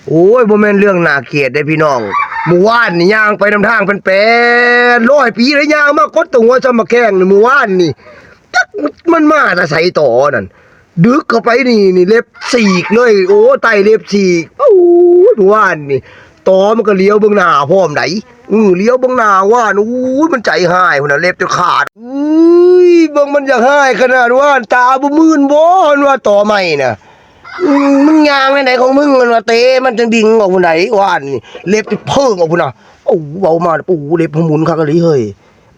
โอ้ยบ่แม่นเรื่องน่าเกลียดเด้พี่น้องเมื่อวานนี่ย่างไปนำทางเป็น800 ปีแล้วย่างมากดตรงหัวซำมะแข้งนี่เมื่อวานนี่จักมันมาแต่ไสต่อนั่นดึกเข้าไปนี่เล็บฉีกเลยโอ้ไตเล็บฉีกโอ้ยเมื่อวานนี่ต่อมันก็เลี้ยวเบิ่งหน้าพร้อมไดเลี้ยวเบิ่งหน้าว่าโอ้ยมันใจหายพุ่นน่ะเล็บจะขาดอุ้ยเบิ่งมันอยากหายขนาดว่าตาบ่มื่นบ่ว่าต่อใหม่น่ะ มึงยางไหนของมึงมันมาเตะมันจังดิ่งออกผู้ไหนว่านนี่เล็บที่เพิ่งออกผู้น่ะโอ้เบามาปูเล็บหมุนคักกะลิเฮ้ย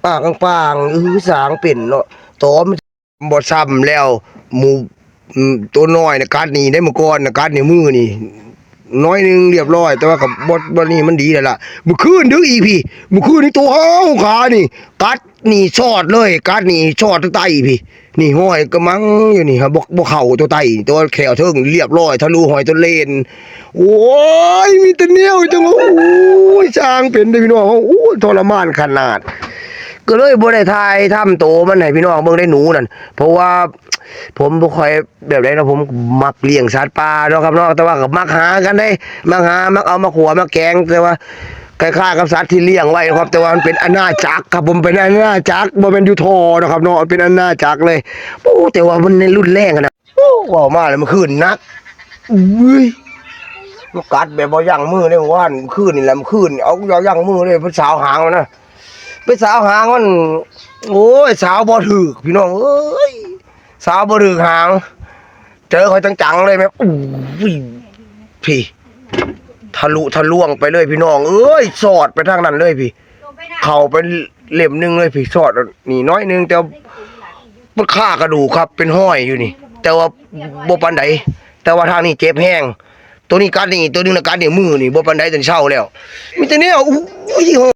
ปากปางสางเป็นเนาะตอมบ่ซ้ำแล้วหมูตัวน้อยน่ะกัดนี่ได้เมื่อก่อนน่ะกัดนี่มือนี่น้อยนึงเรียบร้อยแต่ว่ากับบ่นี่มันดีแล้วล่ะมื้อคืนดึกอีกพี่มื้อคืนนี่ตัวเฮาขานี่กัดนี่ชอดเลยกัดนี่ชอดทั้งไตพี่นี่ห้อยกระมังอยู่นี่ครับบ่เข้าตัวไตตัวแขวเทิงเรียบร้อยทะลุหอยตัวเลนโอ้ยมีแต่แนวจังโอ้ยช่างเป็นเด้อพี่น้องโอ้ยทรมานขนาดก็เลยบ่ได้ถ่ายทำโตมันให้พี่น้องเบิ่งได้หนูนั่นเพราะว่าผมบ่ค่อยแบบใดนะผมมักเลี้ยงสัตว์ป่าเนาะครับเนาะแต่ว่าก็มักหากันได้มักหามักเอามาขัวมาแกงแต่ว่าคล้ายๆกับสัตว์ที่เลี้ยงไว้ครับแต่ว่ามันเป็นอาณาจักรครับผมเป็นอาณาจักรบ่แม่นอยู่ทอนะครับเนาะเป็นอาณาจักรเลยโอ้แต่ว่ามันในรุ่นแรงอะนะโอ้ว้าวมาเลยเมื่อคืนนักอุ้ยมันกัดแบบบ่ยั้งมือเลยเมื่อวานคืนนี่แหละเมื่อคืนเอายั้งมือเลยเป็นสาวหางมันนะเป็นสาวหางมันโอ้ยสาวบ่ถึกพี่น้องเอ้ยสาวบ่ถึกหางเจอเขาจังๆเลยแม่อู้ยพี่ทะลวงไปเลยพี่น้องเอ้ยสอดไปทางนั้นเลยพี่เข้าไปเล่มนึงเลยพี่สอดนี่น้อยนึงแต่มันฆ่ากระดูกครับเป็นห้อยอยู่นี่แต่ว่าบ่ปานใดแต่ว่าทางนี้เจ็บแห้งตัวนี้กัดนี่ตัวนึงน่ะกัดนี่มือนี่บ่ปานใดจนเช้าแล้วมีแต่แนวอู้ย